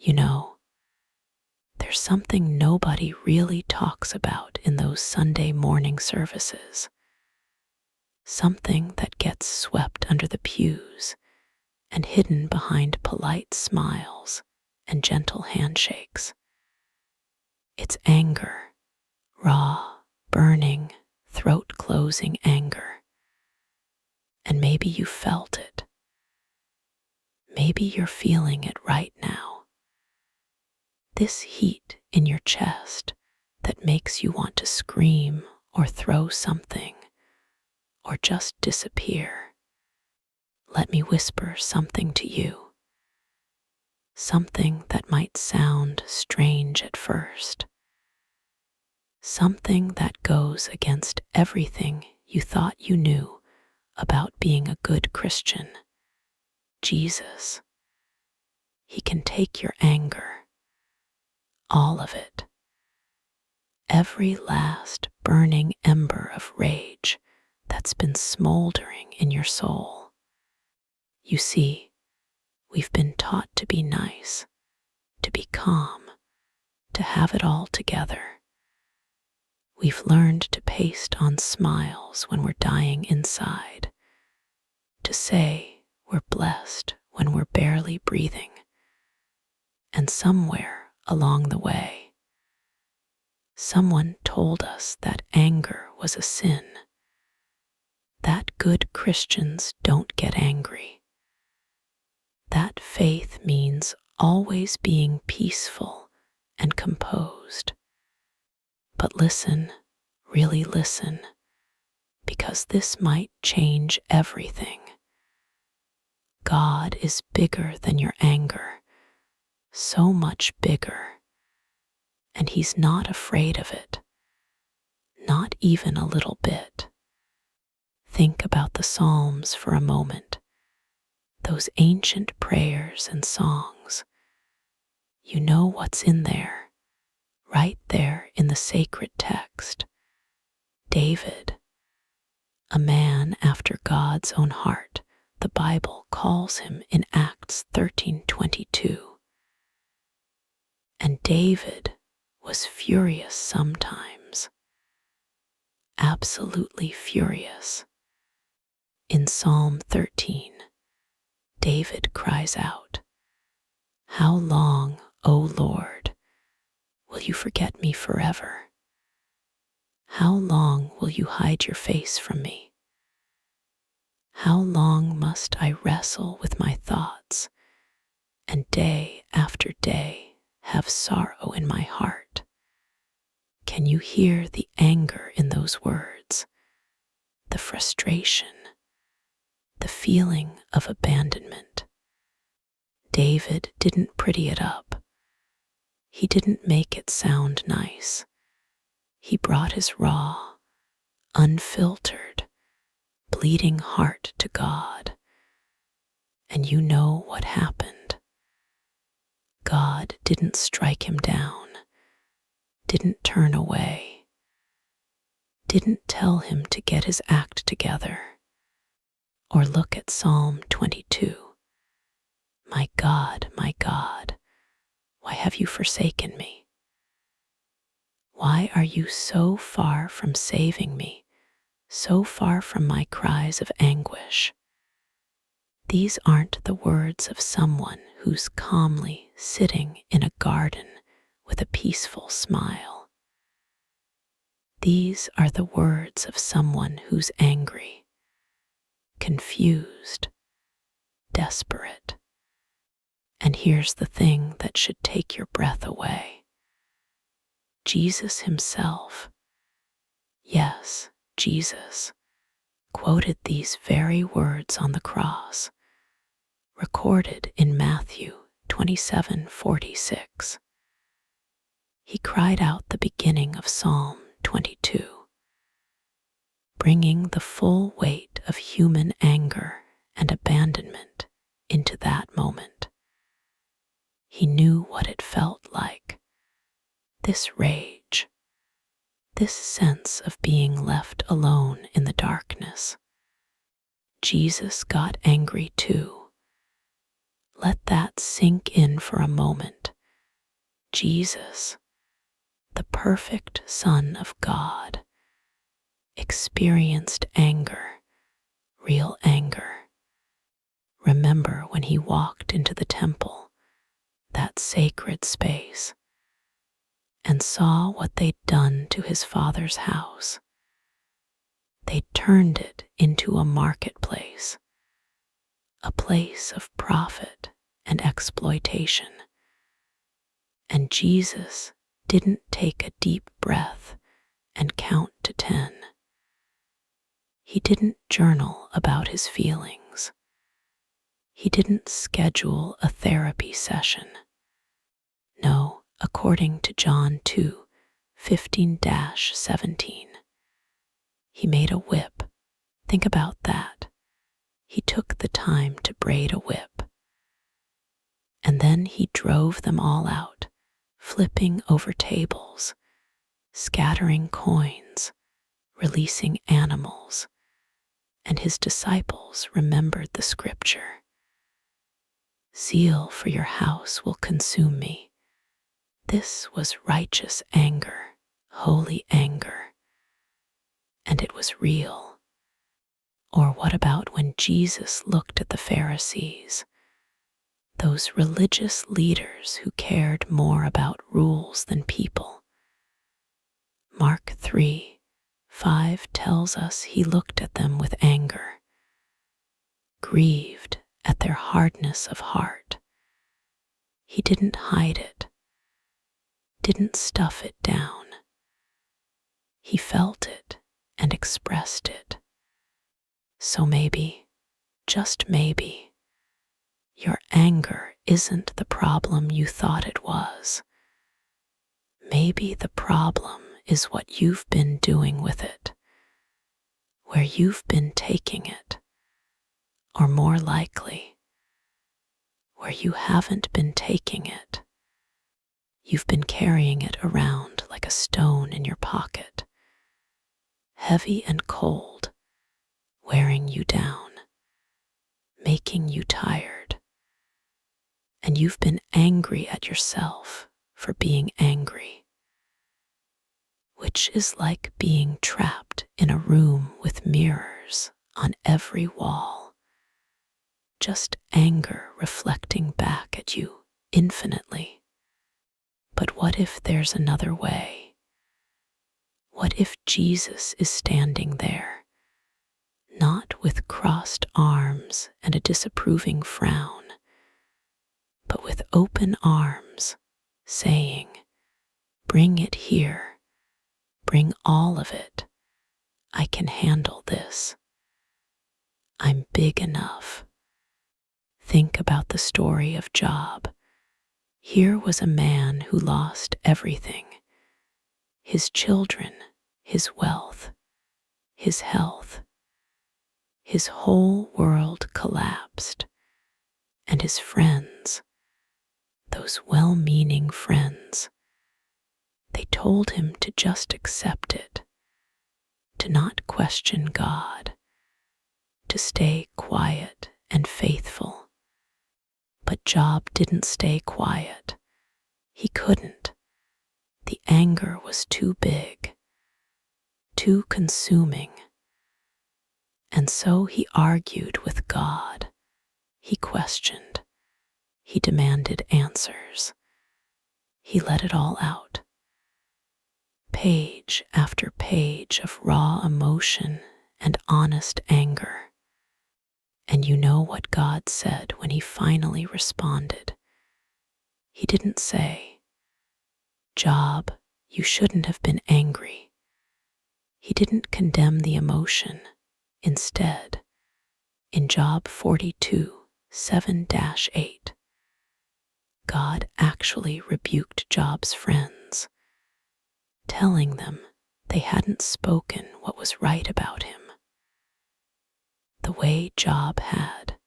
You know, there's something nobody really talks about in those Sunday morning services. Something that gets swept under the pews and hidden behind polite smiles and gentle handshakes. It's anger, raw, burning, throat-closing anger. And maybe you felt it. Maybe you're feeling it right now. This heat in your chest that makes you want to scream or throw something or just disappear. Let me whisper something to you. Something that might sound strange at first. Something that goes against everything you thought you knew about being a good Christian. Jesus. He can take your anger, all of it, every last burning ember of rage that's been smoldering in your soul. You see, we've been taught to be nice, to be calm, to have it all together. We've learned to paste on smiles when we're dying inside, to say we're blessed when we're barely breathing. And somewhere along the way, someone told us that anger was a sin, that good Christians don't get angry, that faith means always being peaceful and composed. But listen, really listen, because this might change everything. God is bigger than your anger, so much bigger, and He's not afraid of it, not even a little bit. Think about the Psalms for a moment, those ancient prayers and songs. You know what's in there, right there in the sacred text. David, a man after God's own heart, the Bible calls him in Acts 13:22. And David was furious sometimes, absolutely furious. In Psalm 13, David cries out, "How long, O Lord, will you forget me forever? How long will you hide your face from me? How long must I wrestle with my thoughts, and day after day have sorrow in my heart?" Can you hear the anger in those words, the frustration, the feeling of abandonment? David didn't pretty it up. He didn't make it sound nice. He brought his raw, unfiltered, bleeding heart to God. And you know what happened. God didn't strike him down, didn't turn away, didn't tell him to get his act together. Or look at Psalm 22. My God, why have you forsaken me? Why are you so far from saving me, so far from my cries of anguish? These aren't the words of someone who's calmly sitting in a garden with a peaceful smile. These are the words of someone who's angry, confused, desperate. And here's the thing that should take your breath away. Jesus himself, yes, Jesus, quoted these very words on the cross, recorded in Matthew 27:46. He cried out the beginning of Psalm 22, bringing the full weight of human anger and abandonment into that moment. He knew what it felt like, this rage, this sense of being left alone in the darkness. Jesus got angry too. Let that sink in for a moment. Jesus, the perfect Son of God, experienced anger, real anger. Remember when he walked into the temple, that sacred space, and saw what they'd done to his Father's house. They turned it into a marketplace, a place of profit and exploitation. And Jesus didn't take a deep breath and count to 10. He didn't journal about his feelings. He didn't schedule a therapy session. No, according to John 2:15-17, he made a whip. Think about that. He took the time to braid a whip. And then he drove them all out, flipping over tables, scattering coins, releasing animals, and his disciples remembered the scripture. Zeal for your house will consume me. This was righteous anger, holy anger, and it was real. Or what about when Jesus looked at the Pharisees, those religious leaders who cared more about rules than people? Mark 3:5 tells us he looked at them with anger, grieved at their hardness of heart. He didn't hide it, didn't stuff it down. He felt it and expressed it. So maybe, just maybe, your anger isn't the problem you thought it was. Maybe the problem is what you've been doing with it, where you've been taking it, or more likely, where you haven't been taking it. You've been carrying it around like a stone in your pocket, heavy and cold, wearing you down, making you tired. And you've been angry at yourself for being angry, which is like being trapped in a room with mirrors on every wall, just anger reflecting back at you infinitely. But what if there's another way? What if Jesus is standing there, not with crossed arms and a disapproving frown, but with open arms, saying, "Bring it here, bring all of it. I can handle this. I'm big enough." Think about the story of Job. Here was a man who lost everything: his children, his wealth, his health. His whole world collapsed, and his friends, those well-meaning friends, they told him to just accept it, to not question God, to stay quiet and faithful. But Job didn't stay quiet. He couldn't. The anger was too big, too consuming. And so he argued with God. He questioned. He demanded answers. He let it all out. Page after page of raw emotion and honest anger. And you know what God said when he finally responded? He didn't say, "Job, you shouldn't have been angry." He didn't condemn the emotion. Instead, in Job 42:7-8, God actually rebuked Job's friends, telling them they hadn't spoken what was right about him, the way Job had.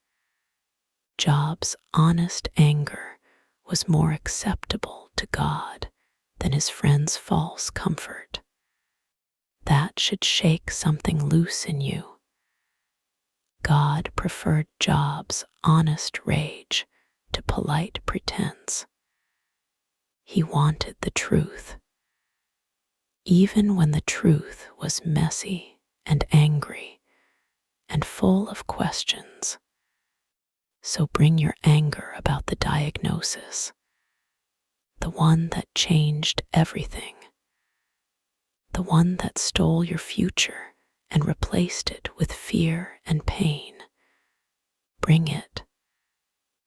Job's honest anger was more acceptable to God than his friends' false comfort. That should shake something loose in you. God preferred Job's honest rage to polite pretense. He wanted the truth, even when the truth was messy and angry and full of questions. So bring your anger about the diagnosis, the one that changed everything, the one that stole your future and replaced it with fear and pain. Bring it.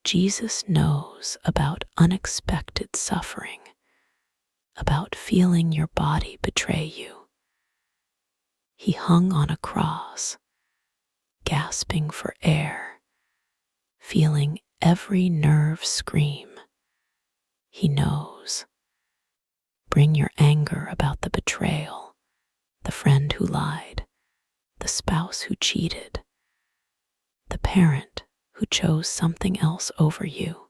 Jesus knows about unexpected suffering, about feeling your body betray you. He hung on a cross, gasping for air, feeling every nerve scream. He knows. Bring your anger about the betrayal, the friend who lied, the spouse who cheated, the parent who chose something else over you,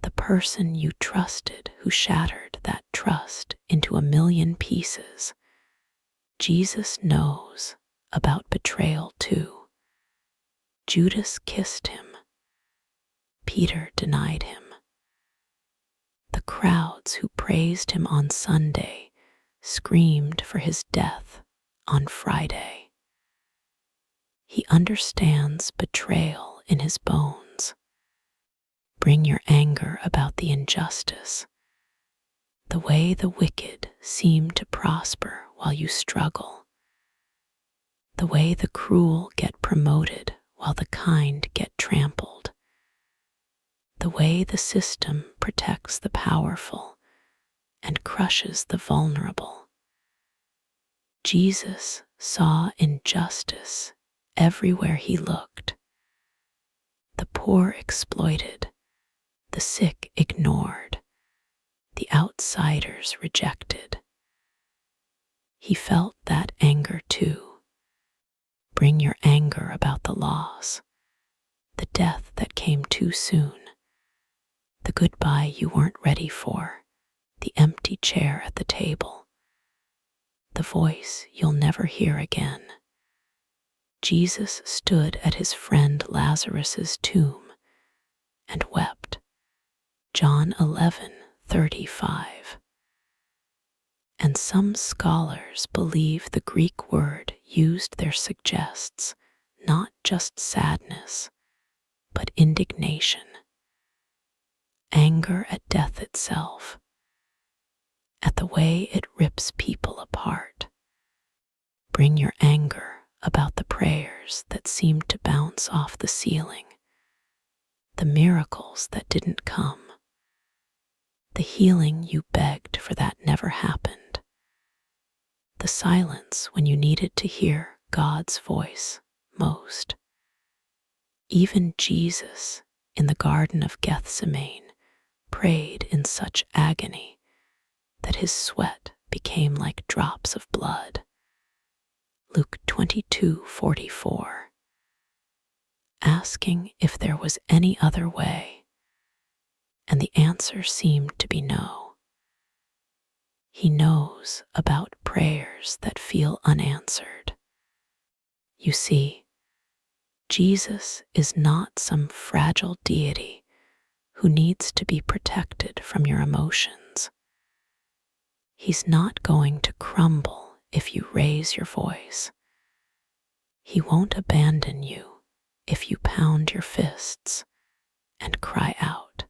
the person you trusted who shattered that trust into a million pieces. Jesus knows about betrayal too. Judas kissed him. Peter denied him. The crowds who praised him on Sunday screamed for his death on Friday. He understands betrayal in his bones. Bring your anger about the injustice, the way the wicked seem to prosper while you struggle, the way the cruel get promoted while the kind get trampled, the way the system protects the powerful and crushes the vulnerable. Jesus saw injustice everywhere he looked, the poor exploited, the sick ignored, the outsiders rejected. He felt that anger too. Bring your anger about the loss, the death that came too soon, the goodbye you weren't ready for, the empty chair at the table, the voice you'll never hear again. Jesus stood at his friend Lazarus's tomb and wept. John 11:35. And some scholars believe the Greek word used there suggests not just sadness, but indignation, anger at death itself, at the way it rips people apart. Bring your anger about the prayers that seemed to bounce off the ceiling, the miracles that didn't come, the healing you begged for that never happened, the silence when you needed to hear God's voice most. Even Jesus, in the Garden of Gethsemane, prayed in such agony that his sweat became like drops of blood. Luke 22:44. Asking if there was any other way, and the answer seemed to be no. He knows about prayers that feel unanswered. You see, Jesus is not some fragile deity who needs to be protected from your emotions. He's not going to crumble if you raise your voice. He won't abandon you if you pound your fists and cry out.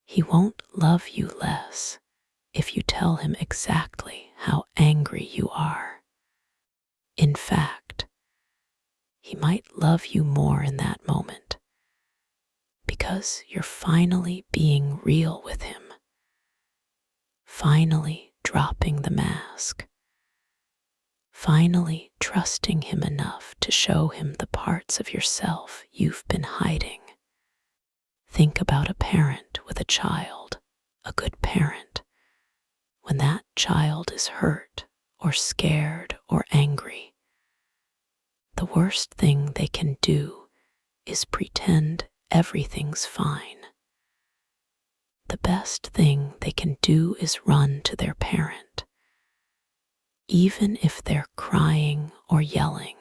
He won't love you less if you tell him exactly how angry you are. In fact, he might love you more in that moment because you're finally being real with him, finally dropping the mask, finally trusting him enough to show him the parts of yourself you've been hiding. Think about a parent with a child, a good parent. When that child is hurt or scared or angry, the worst thing they can do is pretend everything's fine. The best thing they can do is run to their parent, even if they're crying or yelling,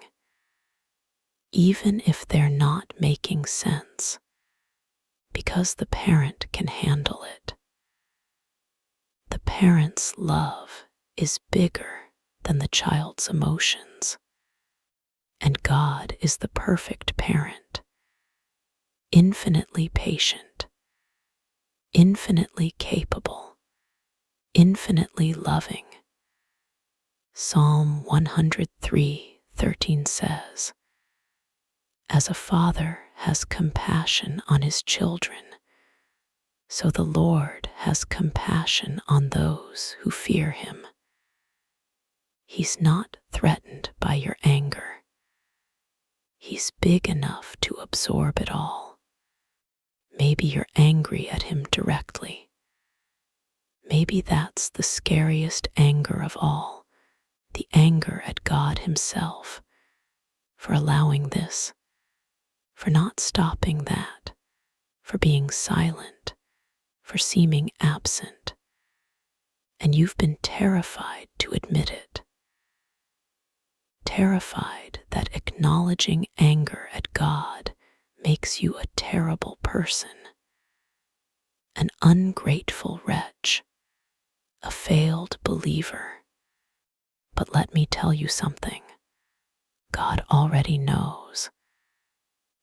even if they're not making sense. because the parent can handle it. The parent's love is bigger than the child's emotions, and God is the perfect parent, infinitely patient, infinitely capable, infinitely loving. Psalm 103:13 says, "As a father has compassion on his children, so the Lord has compassion on those who fear him." He's not threatened by your anger. He's big enough to absorb it all. Maybe you're angry at him directly. Maybe that's the scariest anger of all, the anger at God himself, for allowing this, for not stopping that, for being silent, for seeming absent. And you've been terrified to admit it. Terrified that acknowledging anger at God makes you a terrible person, an ungrateful wretch, a failed believer. But let me tell you something. God already knows.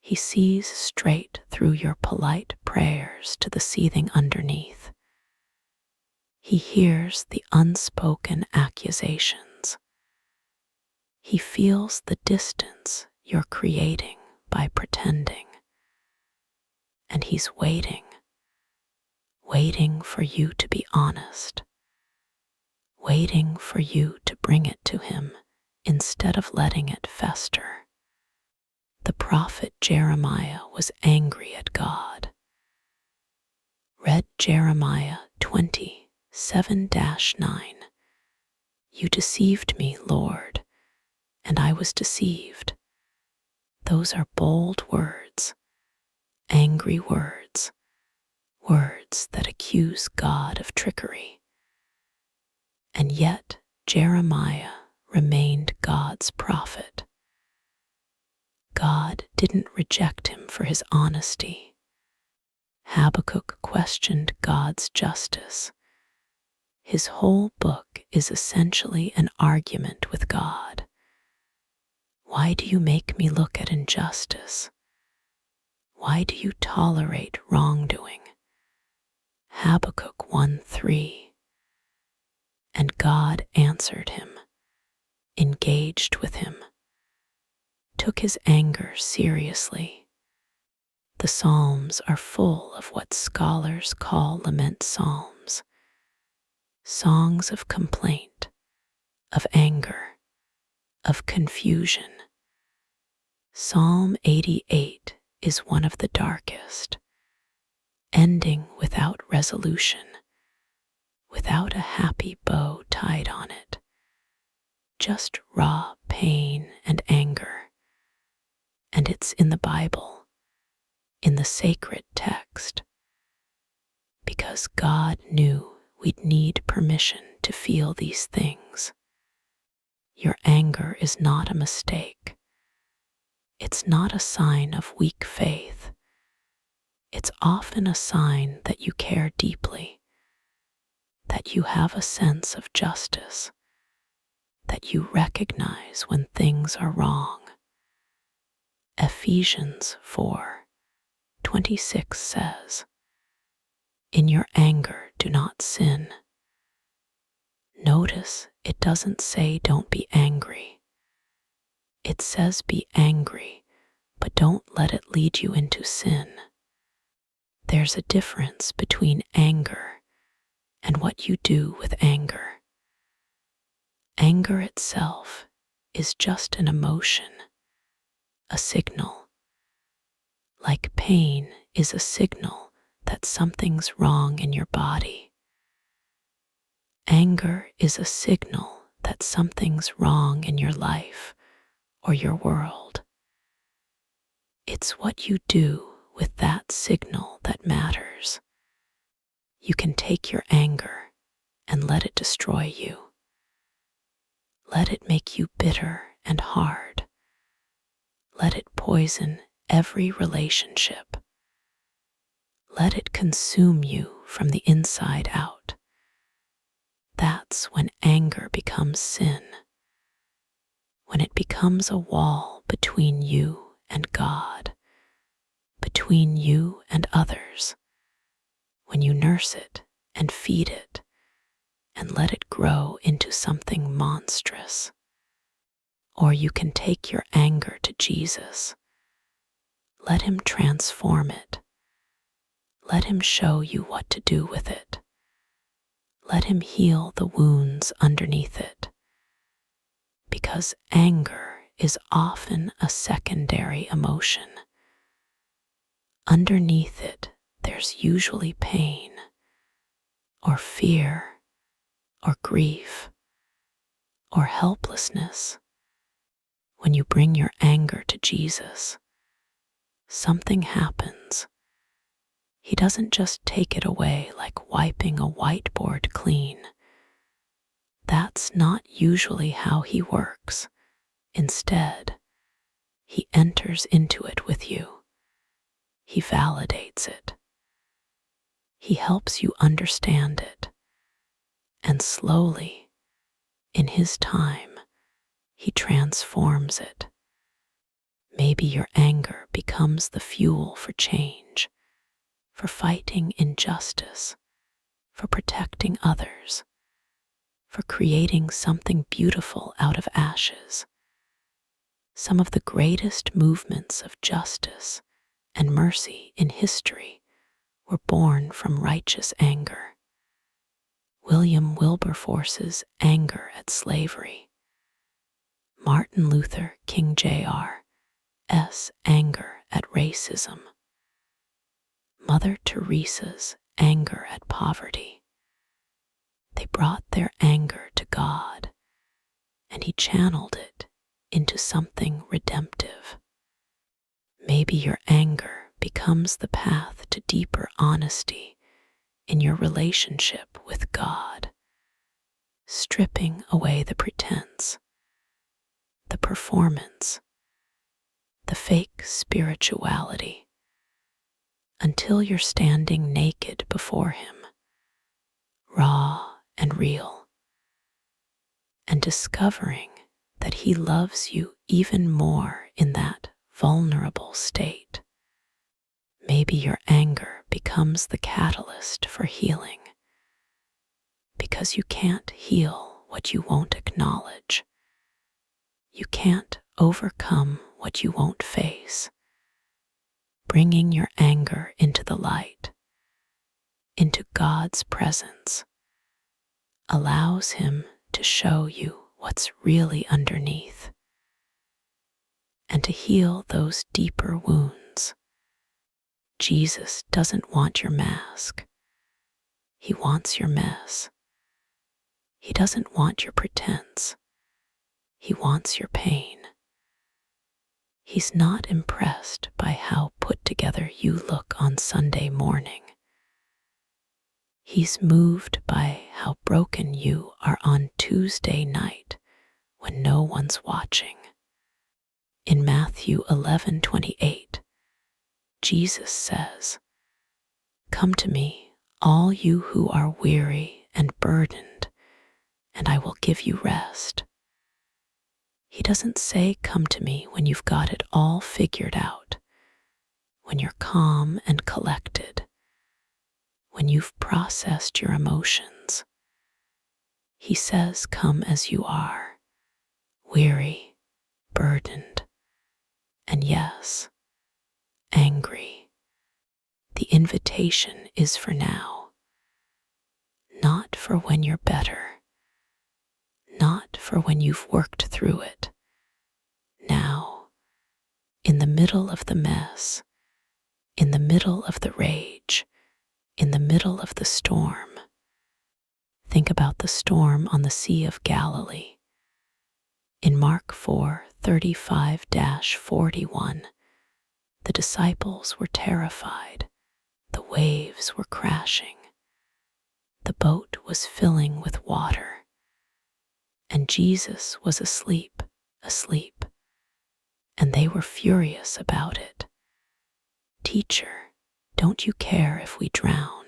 He sees straight through your polite prayers to the seething underneath. He hears the unspoken accusations. He feels the distance you're creating by pretending. And he's waiting for you to be honest, waiting for you to bring it to him instead of letting it fester. The prophet Jeremiah was angry at God. Read Jeremiah 27-9. "You deceived me, Lord, and I was deceived." Those are bold words, angry words, words that accuse God of trickery. And yet Jeremiah remained God's prophet. God didn't reject him for his honesty. Habakkuk questioned God's justice. His whole book is essentially an argument with God. Why do you make me look at injustice? Why do you tolerate wrongdoing? Habakkuk 1:3. And God answered him, engaged with him, took his anger seriously. The Psalms are full of what scholars call lament psalms, songs of complaint, of anger, of confusion. Psalm 88 is one of the darkest, ending without resolution, without a happy bow tied on it, just raw pain and anger. And it's in the Bible, in the sacred text, because God knew we'd need permission to feel these things. Your anger is not a mistake. It's not a sign of weak faith. It's often a sign that you care deeply, that you have a sense of justice, that you recognize when things are wrong. Ephesians 4:26 says, "In your anger do not sin." Notice it doesn't say don't be angry. It says be angry, but don't let it lead you into sin. There's a difference between anger and what you do with anger. Anger itself is just an emotion, a signal. Like pain is a signal that something's wrong in your body. Anger is a signal that something's wrong in your life or your world. It's what you do with that signal that matters. You can take your anger and let it destroy you. Let it make you bitter and hard. Let it poison every relationship. Let it consume you from the inside out. That's when anger becomes sin, when it becomes a wall between you and God, between you and others, when you nurse it and feed it and let it grow into something monstrous. Or you can take your anger to Jesus. Let him transform it. Let him show you what to do with it. Let him heal the wounds underneath it. Because anger is often a secondary emotion. Underneath it, there's usually pain, or fear, or grief, or helplessness. When you bring your anger to Jesus, something happens. He doesn't just take it away like wiping a whiteboard clean. That's not usually how he works. Instead, he enters into it with you. He validates it. He helps you understand it. And slowly, in his time, he transforms it. Maybe your anger becomes the fuel for change, for fighting injustice, for protecting others, for creating something beautiful out of ashes. Some of the greatest movements of justice and mercy in history were born from righteous anger. William Wilberforce's anger at slavery, Martin Luther King Jr.'s anger at racism, Mother Teresa's anger at poverty. They brought their anger to God, and he channeled it into something redemptive. Maybe your anger becomes the path to deeper honesty in your relationship with God, stripping away the pretense, the performance, the fake spirituality, until you're standing naked before him, raw and real, and discovering that he loves you even more in that vulnerable state. Maybe your anger becomes the catalyst for healing, because you can't heal what you won't acknowledge. You can't overcome what you won't face. Bringing your anger into the light, into God's presence, allows him to show you what's really underneath and to heal those deeper wounds. Jesus doesn't want your mask. He wants your mess. He doesn't want your pretense. He wants your pain. He's not impressed by how put together you look on Sunday morning. He's moved by how broken you are on Tuesday night when no one's watching. In Matthew 11:28, Jesus says, "Come to me, all you who are weary and burdened, and I will give you rest." He doesn't say, "Come to me when you've got it all figured out, when you're calm and collected, when you've processed your emotions." He says, "Come as you are, weary, burdened, and yes, angry." The invitation is for now, not for when you're better, not for when you've worked through it. Now, in the middle of the mess, in the middle of the rage, in the middle of the storm. Think about the storm on the Sea of Galilee. In Mark 4:35-41, the disciples were terrified. The waves were crashing. The boat was filling with water. And Jesus was asleep, and they were furious about it. "Teacher, Don't you care if we drown?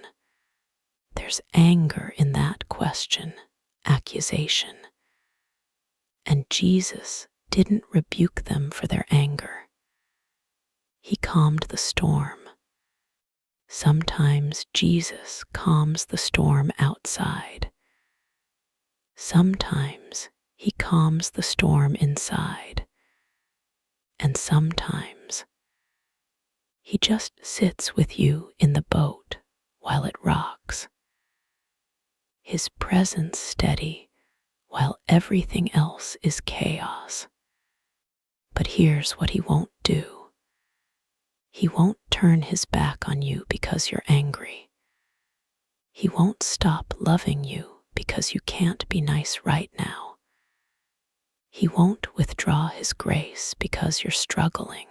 There's anger in that question, accusation. And Jesus didn't rebuke them for their anger. He calmed the storm. Sometimes Jesus calms the storm outside. Sometimes he calms the storm inside. And sometimes he just sits with you in the boat while it rocks. His presence steady while everything else is chaos. But here's what he won't do. He won't turn his back on you because you're angry. He won't stop loving you because you can't be nice right now. He won't withdraw his grace because you're struggling.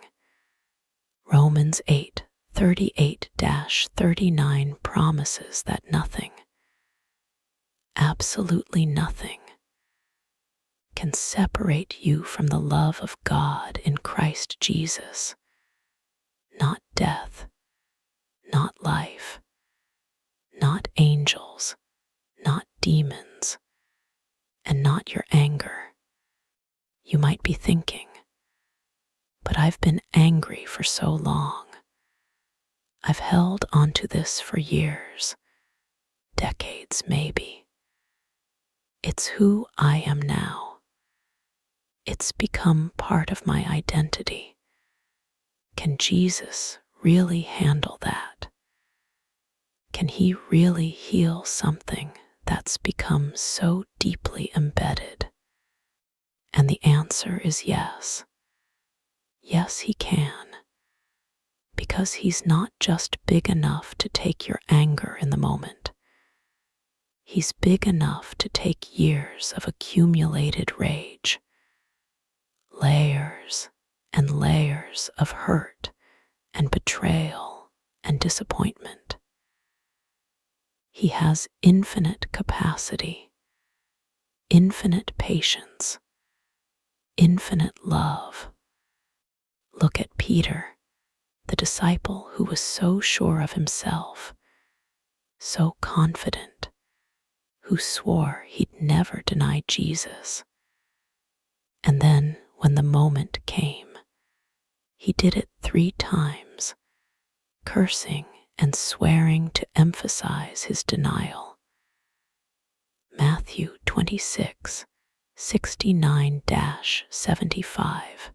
Romans 8:38-39 promises that nothing, absolutely nothing, can separate you from the love of God in Christ Jesus. Not death, not life, not angels, not demons, and not your anger. You might be thinking, but I've been angry for so long. I've held onto this for years, decades maybe. It's who I am now. It's become part of my identity. Can Jesus really handle that? Can he really heal something that's become so deeply embedded? And the answer is yes. Yes, he can. Because he's not just big enough to take your anger in the moment. He's big enough to take years of accumulated rage, layers and layers of hurt and betrayal and disappointment. He has infinite capacity, infinite patience, infinite love. Look at Peter, the disciple who was so sure of himself, so confident, who swore he'd never deny Jesus. And then, when the moment came, he did it 3 times, cursing and swearing to emphasize his denial. Matthew 26:69-75.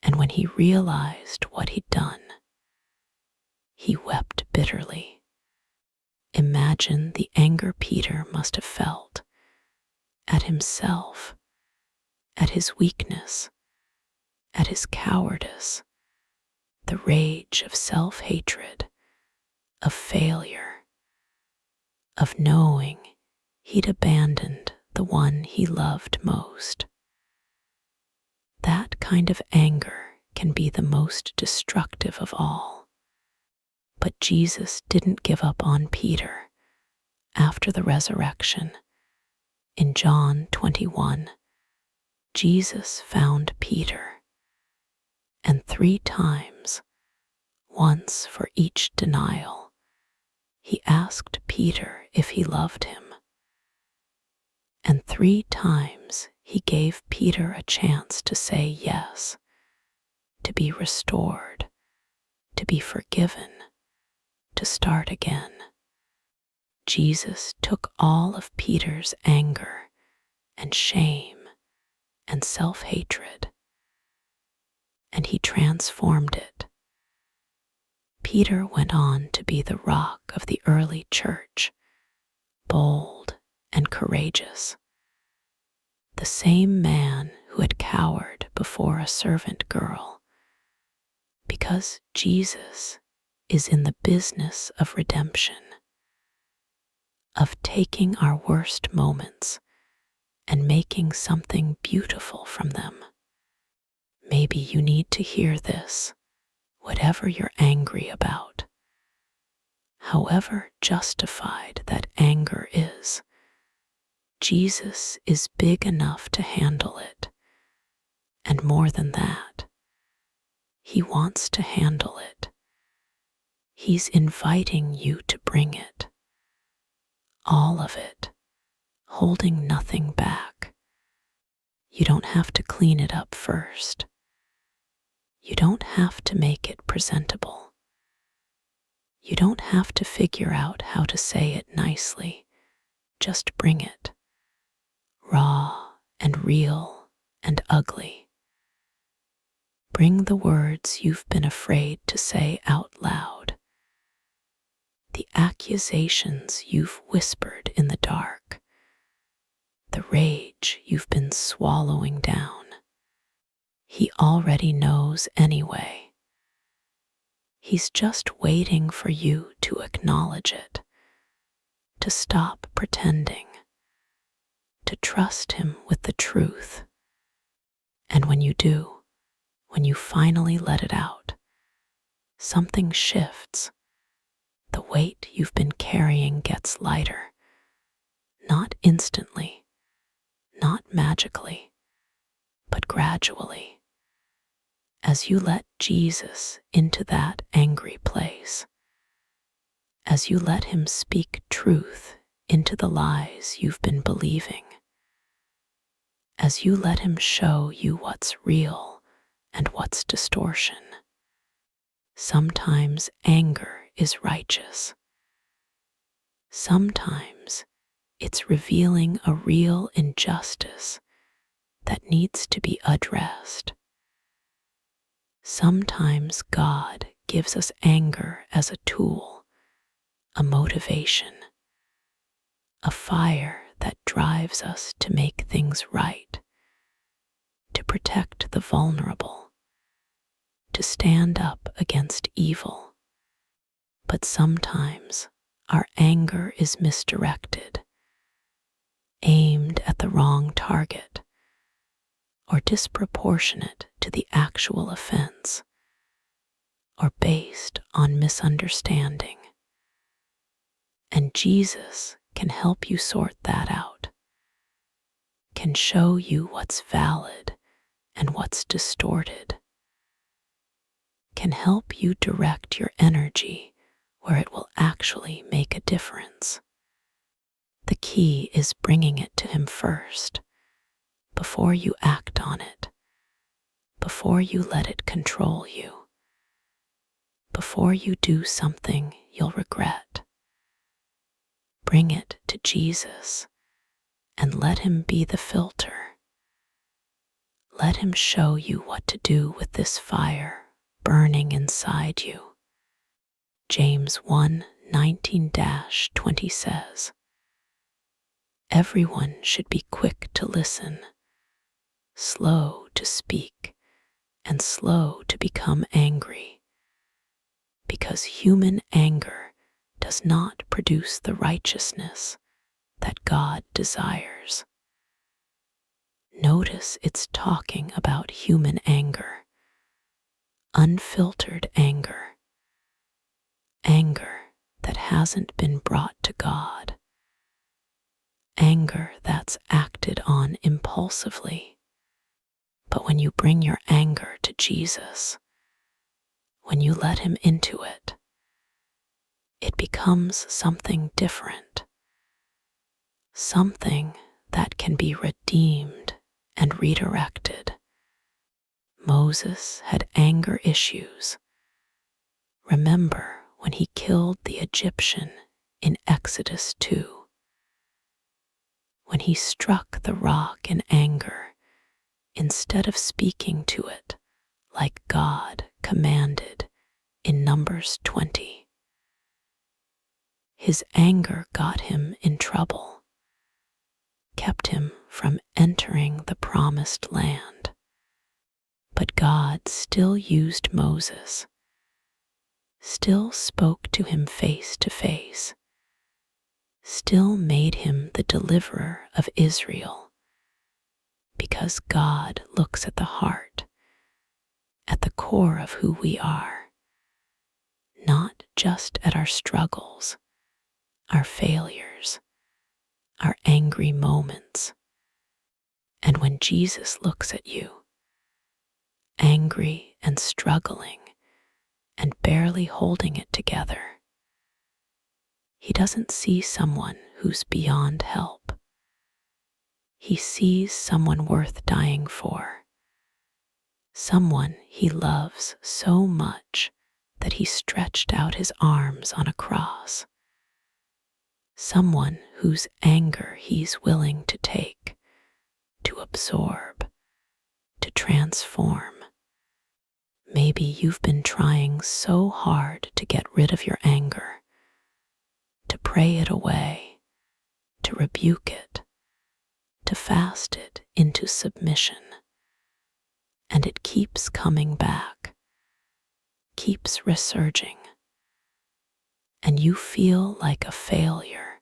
And when he realized what he'd done, he wept bitterly. Imagine the anger Peter must have felt at himself, at his weakness, at his cowardice, the rage of self-hatred, of failure, of knowing he'd abandoned the one he loved most. That kind of anger can be the most destructive of all. But Jesus didn't give up on Peter. After the resurrection, in John 21, Jesus found Peter, and 3 times, once for each denial, he asked Peter if he loved him. And 3 times he gave Peter a chance to say yes, to be restored, to be forgiven, to start again. Jesus took all of Peter's anger and shame and self-hatred, and he transformed it. Peter went on to be the rock of the early church, bold and courageous. The same man who had cowered before a servant girl, because Jesus is in the business of redemption, of taking our worst moments and making something beautiful from them. Maybe you need to hear this, whatever you're angry about. However justified that anger is, Jesus is big enough to handle it. And more than that, he wants to handle it. He's inviting you to bring it, all of it, holding nothing back. You don't have to clean it up first. You don't have to make it presentable. You don't have to figure out how to say it nicely. Just bring it, raw and real and ugly. Bring the words you've been afraid to say out loud, the accusations you've whispered in the dark, the rage you've been swallowing down. He already knows anyway. He's just waiting for you to acknowledge it, to stop pretending, to trust him with the truth. And when you do, when you finally let it out, something shifts. The weight you've been carrying gets lighter, not instantly, not magically, but gradually, as you let Jesus into that angry place, as you let him speak truth into the lies you've been believing, as you let him show you what's real and what's distortion. Sometimes anger is righteous. Sometimes it's revealing a real injustice that needs to be addressed. Sometimes God gives us anger as a tool, a motivation, a fire that drives us to make things right, to protect the vulnerable, to stand up against evil. But sometimes our anger is misdirected, aimed at the wrong target, or disproportionate to the actual offense, or based on misunderstanding. And Jesus can help you sort that out, can show you what's valid and what's distorted, can help you direct your energy where it will actually make a difference. The key is bringing it to him first, before you act on it, before you let it control you, before you do something you'll regret. Bring it to Jesus and let him be the filter. Let him show you what to do with this fire burning inside you. James 1:19-20 says, "Everyone should be quick to listen, slow to speak, and slow to become angry, because human anger does not produce the righteousness that God desires." Notice it's talking about human anger, unfiltered anger, anger that hasn't been brought to God, anger that's acted on impulsively. But when you bring your anger to Jesus, when you let him into it, it becomes something different, something that can be redeemed and redirected. Moses had anger issues. Remember when he killed the Egyptian in Exodus 2? When he struck the rock in anger, instead of speaking to it like God commanded in Numbers 20. His anger got him in trouble, kept him from entering the promised land. But God still used Moses, still spoke to him face to face, still made him the deliverer of Israel, because God looks at the heart, at the core of who we are, not just at our struggles, our failures, our angry moments. And when Jesus looks at you, angry and struggling, and barely holding it together. He doesn't see someone who's beyond help. He sees someone worth dying for, someone he loves so much that he stretched out his arms on a cross, someone whose anger he's willing to take, to absorb, to transform. Maybe you've been trying so hard to get rid of your anger, to pray it away, to rebuke it, to fast it into submission. And it keeps coming back, keeps resurging. And you feel like a failure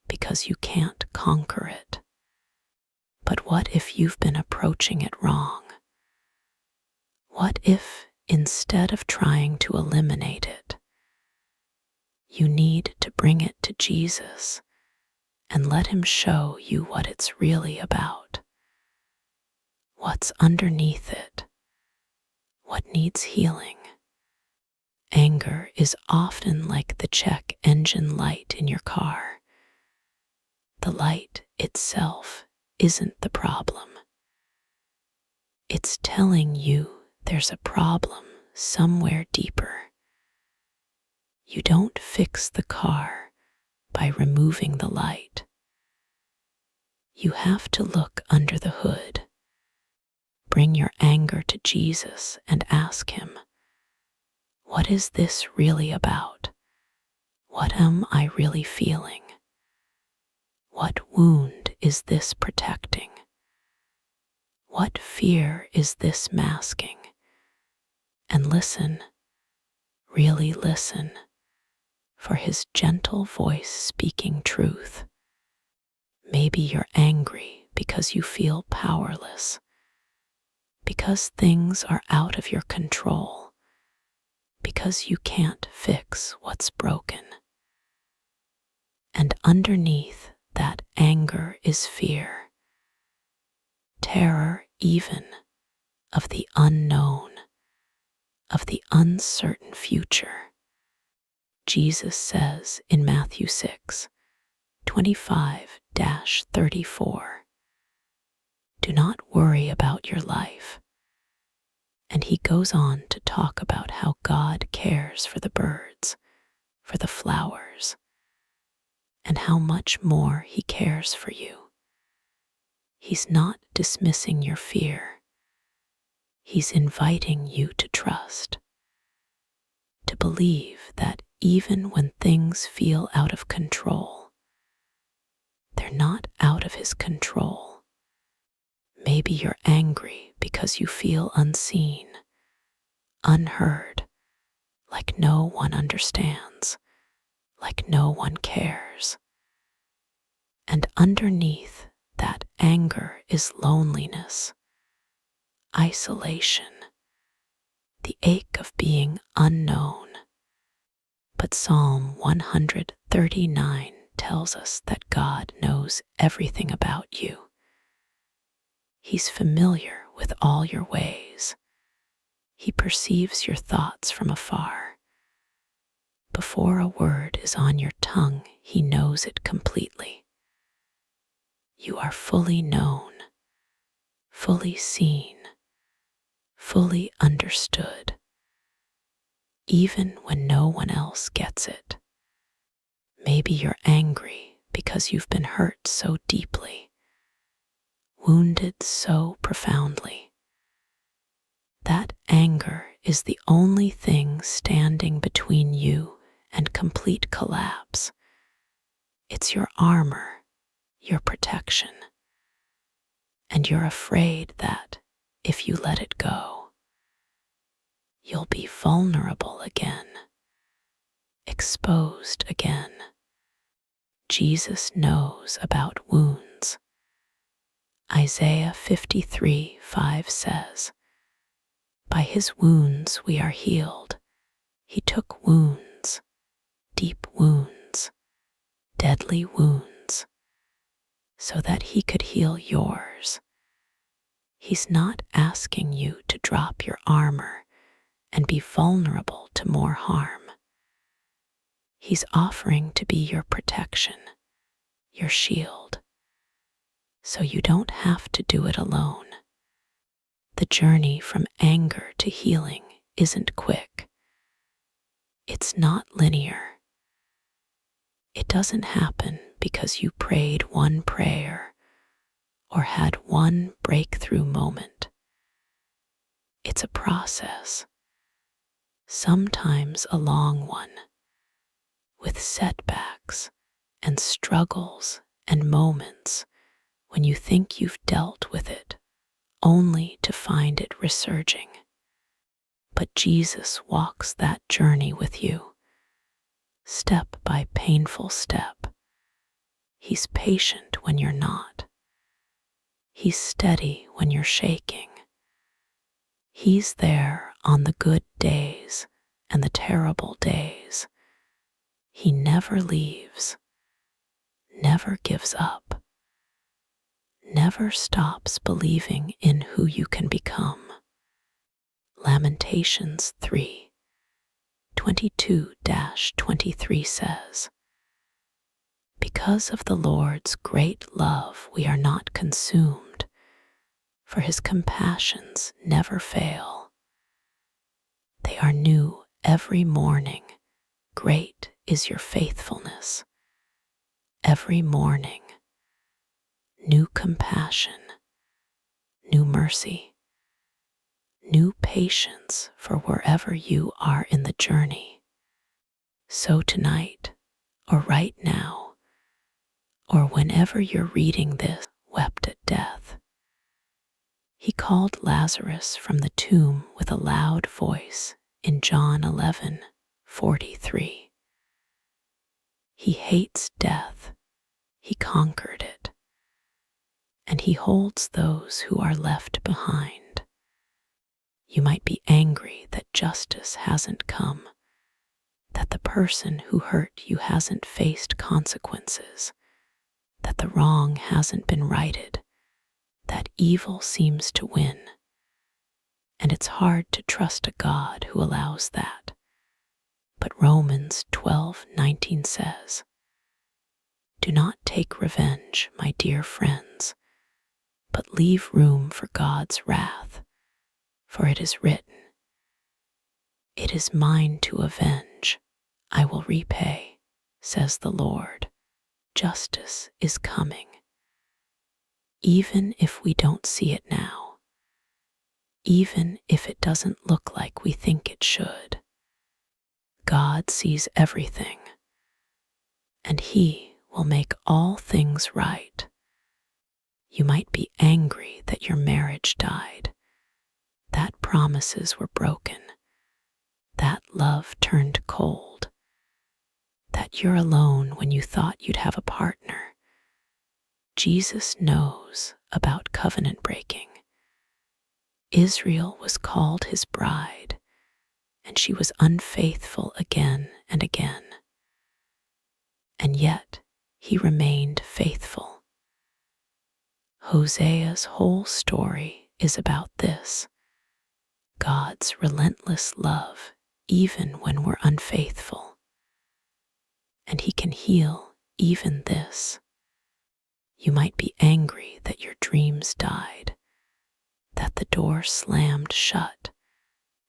because you can't conquer it. But what if you've been approaching it wrong? What if, instead of trying to eliminate it, you need to bring it to Jesus and let him show you what it's really about? What's underneath it? What needs healing? Anger is often like the check engine light in your car. The light itself isn't the problem. It's telling you there's a problem somewhere deeper. You don't fix the car by removing the light. You have to look under the hood. Bring your anger to Jesus and ask him, what is this really about? What am I really feeling? What wound is this protecting? What fear is this masking? And listen, really listen, for his gentle voice speaking truth. Maybe you're angry because you feel powerless, because things are out of your control, because you can't fix what's broken. And underneath that anger is fear, terror even of the unknown, of the uncertain future. Jesus says in Matthew 6:25-34, do not worry about your life. And he goes on to talk about how God cares for the birds, for the flowers, and how much more he cares for you. He's not dismissing your fear. He's inviting you to trust, to believe that even when things feel out of control, they're not out of his control. Maybe you're angry because you feel unseen, unheard, like no one understands, like no one cares. And underneath that anger is loneliness, isolation, the ache of being unknown. But Psalm 139 tells us that God knows everything about you. He's familiar with all your ways. He perceives your thoughts from afar. Before a word is on your tongue, he knows it completely. You are fully known, fully seen, fully understood, even when no one else gets it. Maybe you're angry because you've been hurt so deeply, wounded so profoundly. That anger is the only thing standing between you and complete collapse. It's your armor, your protection. And you're afraid that if you let it go, you'll be vulnerable again, exposed again. Jesus knows about wounds. Isaiah 53:5 says, by his wounds we are healed. He took wounds, deep wounds, deadly wounds, so that he could heal yours. He's not asking you to drop your armor and be vulnerable to more harm. He's offering to be your protection, your shield, so you don't have to do it alone. The journey from anger to healing isn't quick. It's not linear. It doesn't happen because you prayed one prayer or had one breakthrough moment. It's a process, sometimes a long one, with setbacks and struggles and moments when you think you've dealt with it, only to find it resurging. But Jesus walks that journey with you, step by painful step. He's patient when you're not. He's steady when you're shaking. He's there on the good days and the terrible days. He never leaves, never gives up, never stops believing in who you can become. Lamentations 3:22-23 says, "Because of the Lord's great love we are not consumed, for his compassions never fail. They are new every morning. Great is your faithfulness. Every morning, new compassion, new mercy, new patience for wherever you are in the journey." So tonight, or right now, or whenever you're reading this, wept at death. He called Lazarus from the tomb with a loud voice in John 11:43. He hates death. He conquered it. And he holds those who are left behind. You might be angry that justice hasn't come, that the person who hurt you hasn't faced consequences, that the wrong hasn't been righted, that evil seems to win. And it's hard to trust a God who allows that. But Romans 12:19 says, "Do not take revenge, my dear friends, but leave room for God's wrath, for it is written, 'It is mine to avenge, I will repay, says the Lord. Justice is coming.'" Even if we don't see it now, even if it doesn't look like we think it should, God sees everything, and he will make all things right. You might be angry that your marriage died, that promises were broken, that love turned cold, that you're alone when you thought you'd have a partner. Jesus knows about covenant breaking. Israel was called his bride, and she was unfaithful again and again. And yet he remained faithful. Hosea's whole story is about this: God's relentless love even when we're unfaithful. And he can heal even this. You might be angry that your dreams died, that the door slammed shut,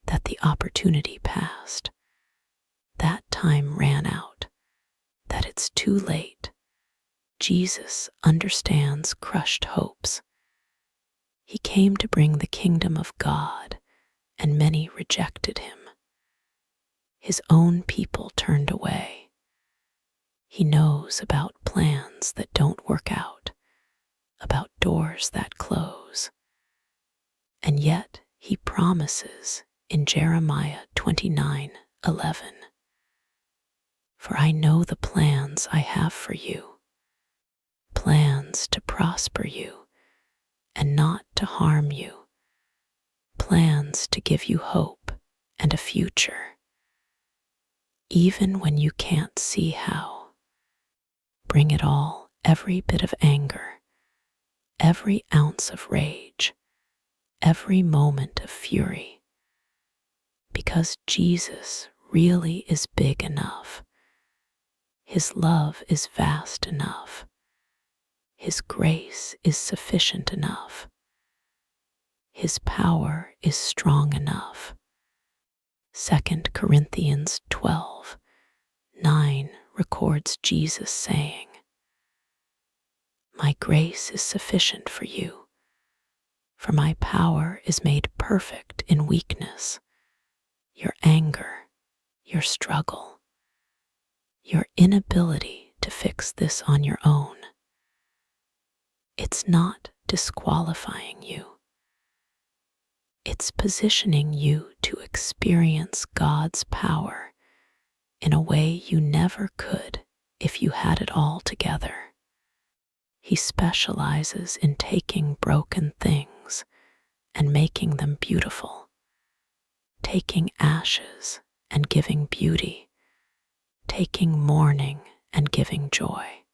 that the opportunity passed, that time ran out, that it's too late. Jesus understands crushed hopes. He came to bring the kingdom of God, and many rejected him. His own people turned away. He knows about plans that don't work out, about doors that close. And yet he promises in Jeremiah 29:11, "For I know the plans I have for you, plans to prosper you and not to harm you, plans to give you hope and a future." Even when you can't see how, bring it all, every bit of anger, every ounce of rage, every moment of fury. because Jesus really is big enough. His love is vast enough. His grace is sufficient enough. His power is strong enough. 2 Corinthians 12:9 records Jesus saying, "My grace is sufficient for you, for my power is made perfect in weakness." Your anger, your struggle, your inability to fix this on your own, it's not disqualifying you. It's positioning you to experience God's power in a way you never could if you had it all together. He specializes in taking broken things and making them beautiful, taking ashes and giving beauty, taking mourning and giving joy.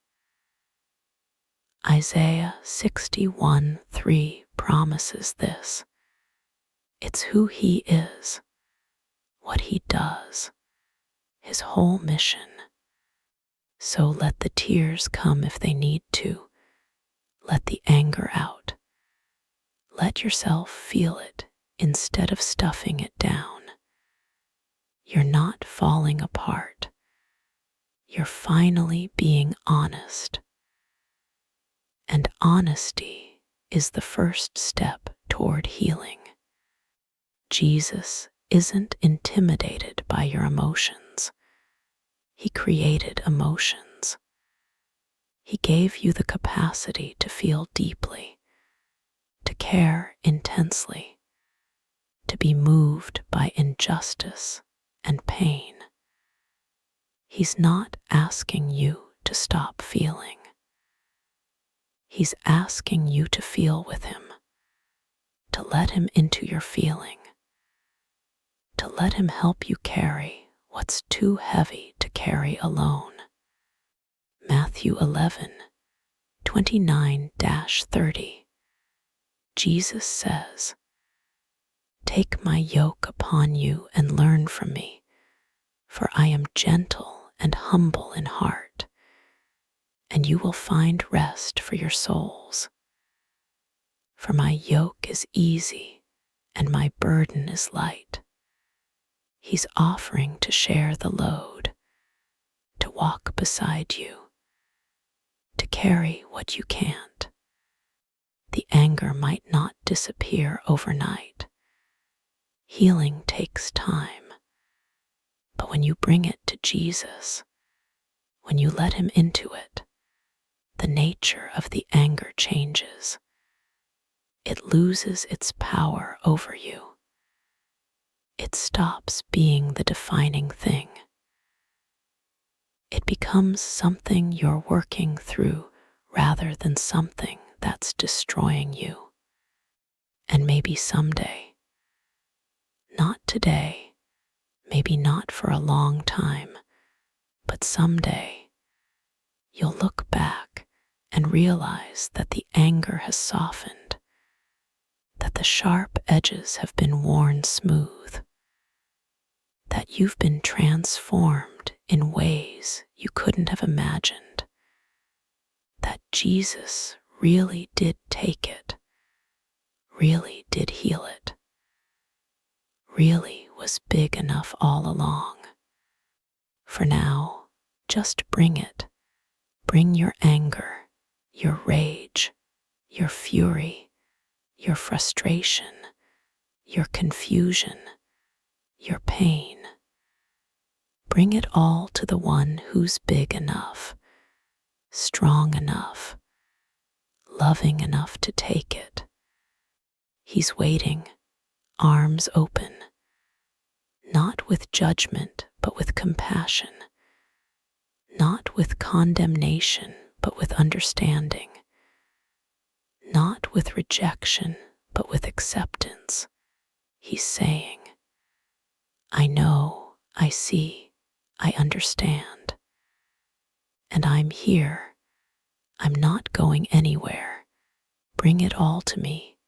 Isaiah 61:3 promises this. It's who He is, what He does, His whole mission. So let the tears come if they need to. Let the anger out. Let yourself feel it instead of stuffing it down. You're not falling apart. You're finally being honest. And honesty is the first step toward healing. Jesus isn't intimidated by your emotions. He created emotions. He gave you the capacity to feel deeply, to care intensely, to be moved by injustice and pain. He's not asking you to stop feeling. He's asking you to feel with Him, to let Him into your feeling, to let Him help you carry what's too heavy to carry alone. Matthew 11:29-30. Jesus says, "Take my yoke upon you and learn from me, for I am gentle and humble in heart, and you will find rest for your souls. For my yoke is easy and my burden is light." He's offering to share the load, to walk beside you, to carry what you can't. The anger might not disappear overnight. Healing takes time. But when you bring it to Jesus, when you let Him into it, the nature of the anger changes. It loses its power over you. It stops being the defining thing. It becomes something you're working through rather than something that's destroying you. And maybe someday, not today, maybe not for a long time, but someday, you'll look back and realize that the anger has softened, that the sharp edges have been worn smooth, that you've been transformed in ways you couldn't have imagined, that Jesus really did take it, really did heal it, really was big enough all along. For now, just bring it. Bring your anger, your rage, your fury, your frustration, your confusion, your pain. Bring it all to the one who's big enough, strong enough, loving enough to take it. He's waiting, arms open, not with judgment, but with compassion, not with condemnation, but with understanding, not with rejection, but with acceptance. He's saying, I know, I see, I understand, and I'm here. I'm not going anywhere. Bring it all to me.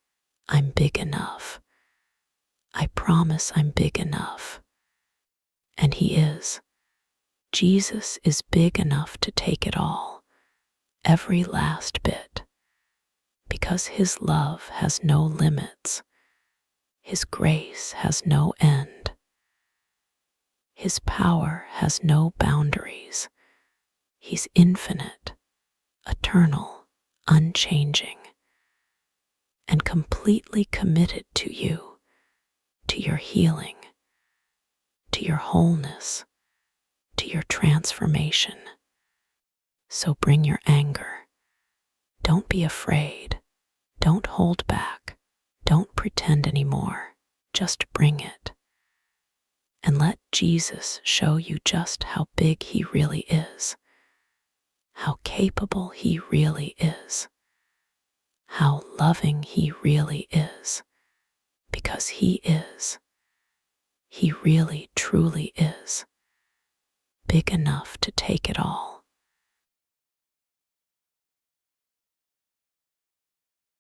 I'm big enough. I promise I'm big enough. And He is. Jesus is big enough to take it all, every last bit, because His love has no limits. His grace has no end. His power has no boundaries. He's infinite, eternal, unchanging, and completely committed to you, to your healing, to your wholeness, to your transformation. So bring your anger. Don't be afraid. Don't hold back. Don't pretend anymore. Just bring it. And let Jesus show you just how big He really is, how capable He really is, how loving He really is, because He is. He really, truly is big enough to take it all.